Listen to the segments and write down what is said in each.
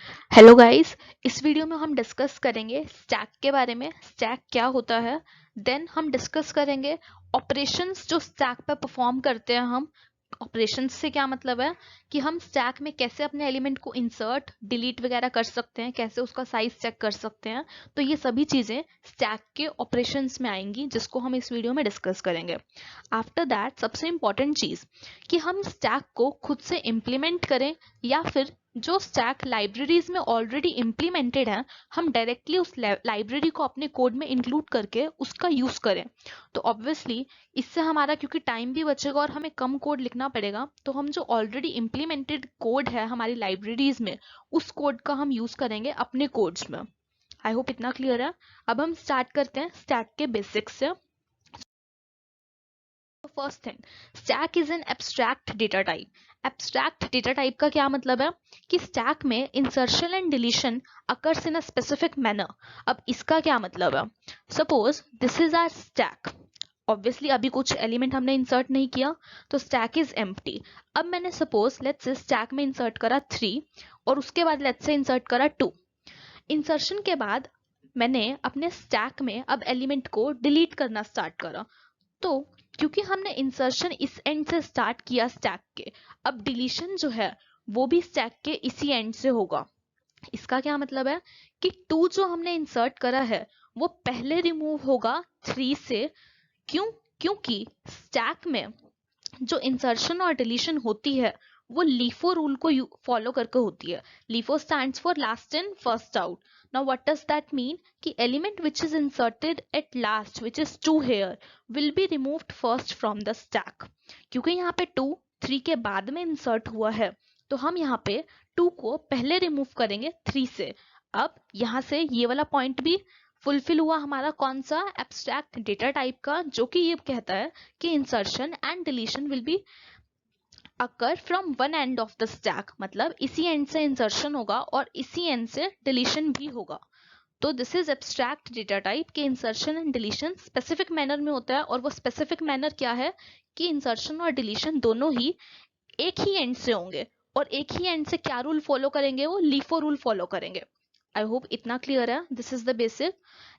Hello guys, इस video में हम डिस्कस करेंगे स्टैक के बारे में। स्टैक क्या होता है, देन हम डिस्कस करेंगे ऑपरेशंस जो स्टैक पे परफॉर्म करते हैं हम। ऑपरेशंस से क्या मतलब है कि हम स्टैक में कैसे अपने एलिमेंट को इंसर्ट डिलीट वगैरह कर सकते हैं, कैसे उसका साइज चेक कर सकते हैं। तो ये सभी चीजें स्टैक के ऑपरेशंस में आएंगी, जिसको हम इस वीडियो में डिस्कस करेंगे। आफ्टर दैट सबसे इंपॉर्टेंट चीज कि हम स्टैक को खुद से इम्प्लीमेंट करें या फिर जो स्टैक लाइब्रेरीज में ऑलरेडी इम्प्लीमेंटेड है हम डायरेक्टली उस लाइब्रेरी को अपने कोड में इंक्लूड करके उसका यूज करें। तो ऑब्वियसली इससे हमारा क्योंकि टाइम भी बचेगा और हमें कम कोड लिखना पड़ेगा, तो हम जो ऑलरेडी इम्प्लीमेंटेड कोड है हमारी लाइब्रेरीज में उस कोड का हम यूज करेंगे अपने कोड्स में। आई होप इतना क्लियर है। अब हम स्टार्ट करते हैं स्टैक के बेसिक्स से। First thing, stack is an abstract data type. Abstract data type का क्या मतलब है कि स्टैक में insertion and deletion occurs in a specific manner. अब इसका क्या मतलब है, suppose this is our stack. Obviously अभी कुछ एलिमेंट हमने इंसर्ट नहीं किया, तो स्टैक इज एम्प्टी। अब मैंने सपोज लेट्स से स्टैक में इंसर्ट करा 3 और उसके बाद लेट्स से इंसर्ट करा 2। इंसर्शन के बाद मैंने अपने स्टैक में अब एलिमेंट को डिलीट करना स्टार्ट करा। तो क्योंकि हमने इंसर्शन इस एंड से स्टार्ट किया स्टैक के, अब डिलीशन जो है वो भी स्टैक के इसी एंड से होगा। इसका क्या मतलब है कि 2 जो हमने इंसर्ट करा है वो पहले रिमूव होगा 3 से। क्यों? क्योंकि स्टैक में जो इंसर्शन और डिलीशन होती है वो लीफो रूल को फॉलो करके होती है। LIFO stands for last in first out. Now what does that mean कि element which is inserted at last which is 2 here will be removed first from the stack. क्योंकि यहाँ पे 2 3 के बाद में इंसर्ट हुआ है, तो हम यहाँ पे 2 को पहले रिमूव करेंगे 3 से। अब यहाँ से ये वाला पॉइंट भी फुलफिल हुआ हमारा, कौन सा, एब्स्ट्रैक्ट डेटा टाइप का, जो कि ये कहता है कि insertion and deletion will be occur from one end of the stack. मतलब इसी एंड से इंसर्शन होगा और इसी एंड से डिलीशन भी होगा। तो this is abstract data type कि insertion and deletion specific manner में होता है, और वो स्पेसिफिक मैनर क्या है कि इंसर्शन और डिलीशन दोनों ही एक ही एंड से होंगे, और एक ही एंड से क्या रूल फॉलो करेंगे, वो लीफो रूल फॉलो करेंगे। आई होप इतना क्लियर है। This is the basic.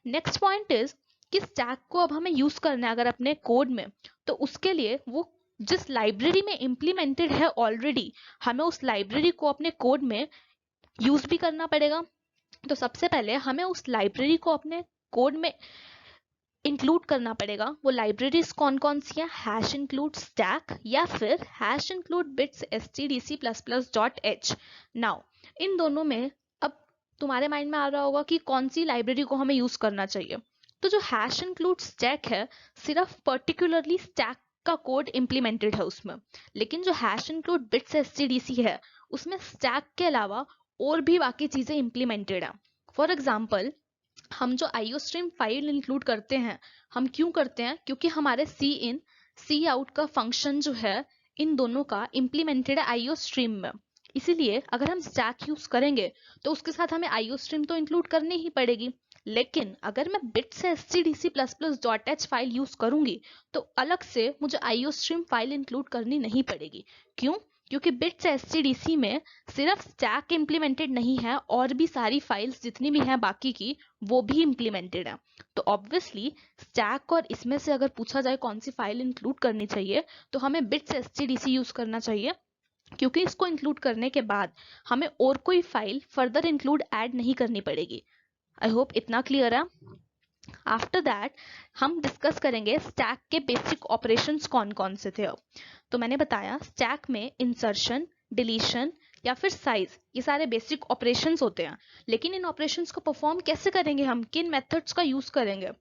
Next point is कि स्टैक को अब हमें यूज करना है अगर अपने कोड में, तो उसके लिए वो जिस लाइब्रेरी में इम्प्लीमेंटेड है ऑलरेडी, हमें उस लाइब्रेरी को अपने कोड में यूज भी करना पड़ेगा। तो सबसे पहले हमें उस लाइब्रेरी को अपने कोड में इंक्लूड करना पड़ेगा। वो लाइब्रेरीज कौन कौन सी है, हैश इंक्लूड स्टैक या फिर hash include bits stdc++ dot H. Now in दोनों में अब तुम्हारे माइंड में आ रहा होगा कि कौन सी लाइब्रेरी को हमें यूज करना चाहिए। तो जो हैश इंक्लूड स्टैक है सिर्फ पर्टिकुलरली स्टैक का कोड इंप्लीमेंटेड है उसमें, लेकिन जो हैश इंक्लूड बिट्स stdc है उसमें स्टैक के अलावा और भी बाकी चीजें इंप्लीमेंटेड है। फॉर एग्जाम्पल, हम जो आईओ स्ट्रीम फाइल इंक्लूड करते हैं, हम क्यों करते हैं, क्योंकि हमारे सी इन सी आउट का फंक्शन जो है इन दोनों का इम्प्लीमेंटेड है आईओ स्ट्रीम में। इसीलिए अगर हम स्टैक यूज करेंगे तो उसके साथ हमें आईओ स्ट्रीम तो इंक्लूड करनी ही पड़ेगी। लेकिन अगर मैं बिट से stdc++ dot H file use करूंगी तो अलग से मुझे आईओ स्ट्रीम फाइल इंक्लूड करनी नहीं पड़ेगी। क्यों? क्योंकि बिट्स stdc में सिर्फ स्टैक इम्प्लीमेंटेड नहीं है, और भी सारी फाइल्स जितनी भी हैं बाकी की वो भी इम्प्लीमेंटेड है। तो ऑब्वियसली स्टैक और इसमें से अगर पूछा जाए कौन सी फाइल इंक्लूड करनी चाहिए, तो हमें बिट्स stdc यूज करना चाहिए, क्योंकि इसको इंक्लूड करने के बाद हमें और कोई फाइल फर्दर इंक्लूड ऐड नहीं करनी पड़ेगी। आई होप इतना क्लियर है। आफ्टर दैट हम डिस्कस करेंगे स्टैक के बेसिक ऑपरेशंस कौन कौन से थे। अब तो मैंने बताया स्टैक में इंसर्शन, डिलीशन या फिर साइज, ये सारे बेसिक ऑपरेशंस होते हैं। लेकिन इन ऑपरेशंस को परफॉर्म कैसे करेंगे, हम किन मेथड्स का यूज करेंगे।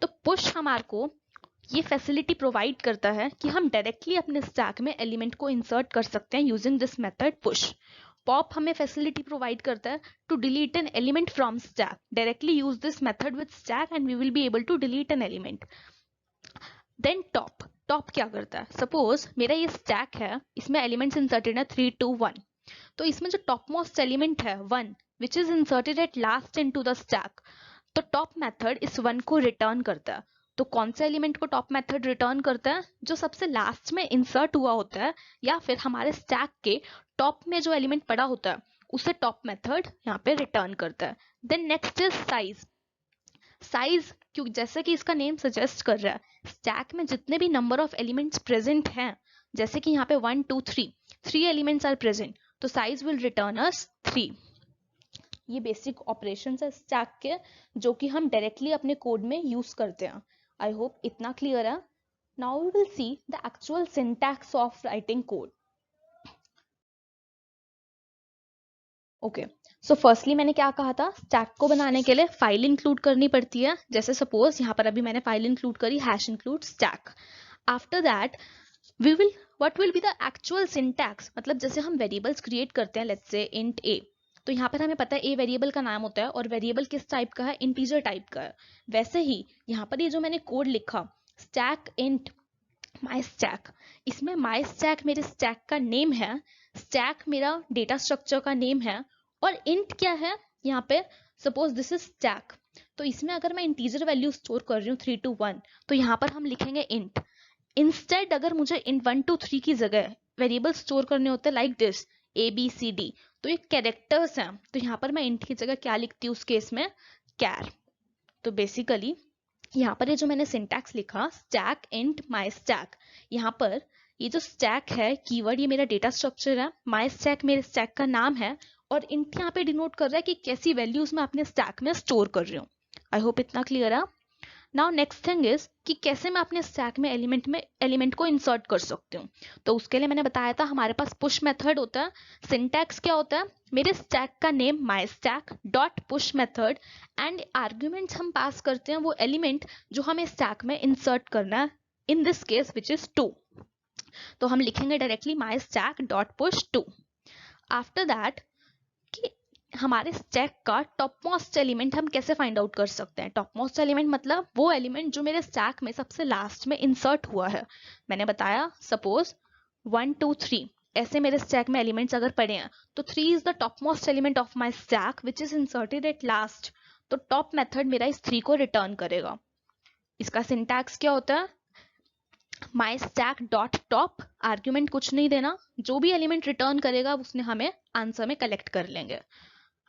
तो पुश हमारे को ये फैसिलिटी प्रोवाइड करता है कि हम डायरेक्टली अपने स्टैक में एलिमेंट को इंसर्ट कर सकते हैं using this method push. Pop हमें फैसिलिटी प्रोवाइड करता है to delete an element from stack. Directly use this method with stack and we will be able to delete an element. Then top, top क्या करता है, suppose मेरा ये stack है, इसमें एलिमेंट्स इंसर्टेड है 3 2 1। तो इसमें जो टॉप मोस्ट एलिमेंट है 1 विच is inserted at last into the stack, तो टॉप मेथड इस 1 को रिटर्न करता है। तो कौन से एलिमेंट को टॉप मेथड रिटर्न करता है, जो सबसे लास्ट में इंसर्ट हुआ होता है या फिर हमारे स्टैक के टॉप में जो एलिमेंट पड़ा होता है उसे टॉप मेथड यहाँ पे रिटर्न करता है। Then next is size. Size क्योंकि जैसे कि इसका नेम सजेस्ट कर रहा है, स्टैक में जितने भी नंबर ऑफ एलिमेंट्स प्रेजेंट हैं, जैसे कि यहाँ पे 1 2 3 3 एलिमेंट्स आर प्रेजेंट, तो साइज विल रिटर्न अस 3। ये बेसिक ऑपरेशंस है स्टैक के, जो कि हम डायरेक्टली अपने कोड में यूज करते हैं। आई होप इतना क्लियर है। Now we will see the actual syntax of writing code. Okay, so firstly मैंने क्या कहा था, स्टैक को बनाने के लिए फाइल इंक्लूड करनी पड़ती है। जैसे सपोज यहाँ पर अभी मैंने फाइल इंक्लूड करी hash include stack. After that we will what will be the actual syntax, मतलब जैसे हम वेरिएबल्स क्रिएट करते हैं, लेट्स से इंट ए, तो यहाँ पर हमें पता है ए वेरिएबल का नाम होता है और वेरिएबल किस टाइप का है, इंटीजर टाइप का है। वैसे ही यहाँ पर ये जो मैंने कोड लिखा स्टैक इंट माई स्टैक, इसमें माई स्टैक मेरे स्टैक का नेम है, स्टैक मेरा डेटा स्ट्रक्चर का नेम है, और इंट क्या है यहाँ पे, सपोज दिस इज स्टैक, तो इसमें अगर मैं इंटीजर वैल्यू स्टोर कर रही हूँ 3 to 1, तो यहाँ पर हम लिखेंगे इंट। इंस्टेड अगर मुझे इन 1 to 3 की जगह वेरिएबल स्टोर करने होते हैं लाइक दिस ABCD, तो ये कैरेक्टर्स हैं, तो यहाँ पर मैं इंट की जगह क्या लिखती हूँ उस केस में, कैर। तो बेसिकली यहाँ पर ये जो मैंने सिंटैक्स लिखा स्टैक इंट माई स्टैक, यहाँ पर ये जो स्टैक है कीवर्ड ये मेरा डेटा स्ट्रक्चर है, माई स्टैक मेरे स्टैक का नाम है, और इंट यहाँ पे डिनोट कर रहा है कि कैसी वैल्यूज मैं अपने स्टैक में स्टोर कर रही हूँ। आई होप इतना क्लियर है। नाउ नेक्स्ट थिंग इज कि कैसे मैं अपने स्टैक में एलिमेंट को इंसर्ट कर सकती हूँ। तो उसके लिए मैंने बताया था हमारे पास पुश मेथड होता है। सिंटैक्स क्या होता है, मेरे स्टैक का name my stack dot push method, and arguments हम पास करते हैं वो एलिमेंट जो हमें स्टैक में इंसर्ट करना है, in this case which is 2। तो हम लिखेंगे directly my stack dot push 2। After that कि हमारे स्टैक का टॉप मोस्ट एलिमेंट हम कैसे फाइंड आउट कर सकते हैं। टॉप मोस्ट एलिमेंट मतलब वो एलिमेंट जो मेरे स्टैक में सबसे लास्ट में इंसर्ट हुआ है। मैंने बताया सपोज 1 2 3 ऐसे मेरे स्टैक में एलिमेंट्स अगर पड़े हैं, तो 3 is the top most element of my stack which is inserted at last, तो टॉप मेथड मेरा इस 3 को रिटर्न करेगा। इसका सिंटैक्स क्या होता है, माई स्टैक डॉट टॉप, आर्ग्यूमेंट कुछ नहीं देना, जो भी एलिमेंट रिटर्न करेगा उसने हमें आंसर में कलेक्ट कर लेंगे।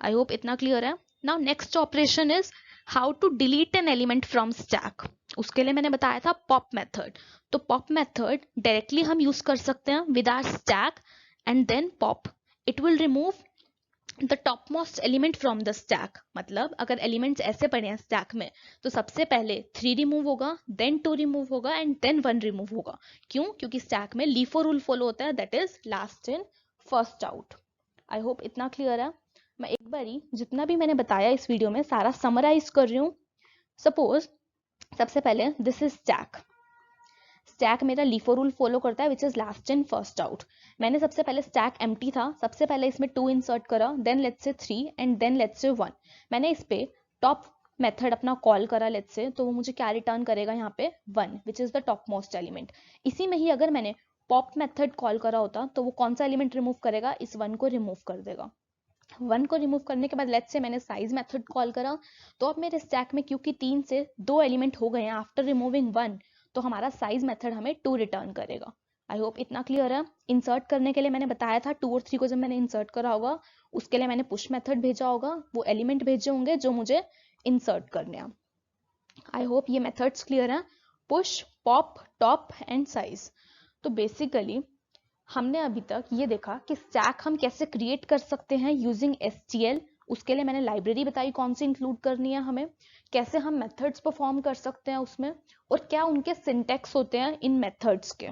आई होप इतना क्लियर है। Now next operation is how to delete an element from stack. उसके लिए मैंने बताया था पॉप मेथड। तो पॉप मेथड डायरेक्टली हम यूज कर सकते हैं with our stack and then pop, it will remove the top most element from the stack. मतलब अगर एलिमेंट्स ऐसे पड़े हैं स्टैक में, तो सबसे पहले 3 रिमूव होगा, देन 2 रिमूव होगा एंड देन 1 रिमूव होगा। क्यों? क्योंकि स्टैक में LIFO रूल फॉलो होता है, that is last in first out. I hope इतना क्लियर है। मैं एक बारी जितना भी मैंने बताया इस वीडियो में सारा समराइज कर रही हूँ। सपोज सबसे पहले दिस इज स्टैक, स्टैक मेरा LIFO रूल फॉलो करता है which is last in first out. मैंने सबसे पहले स्टैक एम्प्टी था, सबसे पहले इसमें 2 इंसर्ट करा, then let's say 3 and then let's say 1। मैंने इस पे टॉप मेथड अपना कॉल करा लेट्स से, तो वो मुझे क्या रिटर्न करेगा यहाँ पे 1 which is the top most element. इसी में ही अगर मैंने पॉप मेथड कॉल करा होता तो वो कौन सा एलिमेंट रिमूव करेगा, इस 1 को रिमूव कर देगा। 1 को रिमूव करने के बाद लेट्स से मैंने साइज मेथड कॉल करा, तो अब मेरे स्टैक में क्योंकि 3 से 2 एलिमेंट हो गए हैं आफ्टर रिमूविंग 1, तो हमारा साइज मेथड हमें 2 रिटर्न करेगा। आई होप इतना क्लियर है। इंसर्ट करने के लिए मैंने बताया था 2 और 3 को जब मैंने इंसर्ट करा होगा उसके लिए मैंने पुश मेथड भेजा होगा, वो एलिमेंट भेजे होंगे जो मुझे इंसर्ट करने हैं। आई होप ये मेथड्स क्लियर हैं, push, pop, top and size. तो बेसिकली हमने अभी तक ये देखा कि स्टैक हम कैसे क्रिएट कर सकते हैं यूजिंग STL। उसके लिए मैंने लाइब्रेरी बताई कौन सी इंक्लूड करनी है हमें, कैसे हम मेथड्स परफॉर्म कर सकते हैं उसमें, और क्या उनके सिंटैक्स होते हैं इन मेथड्स के।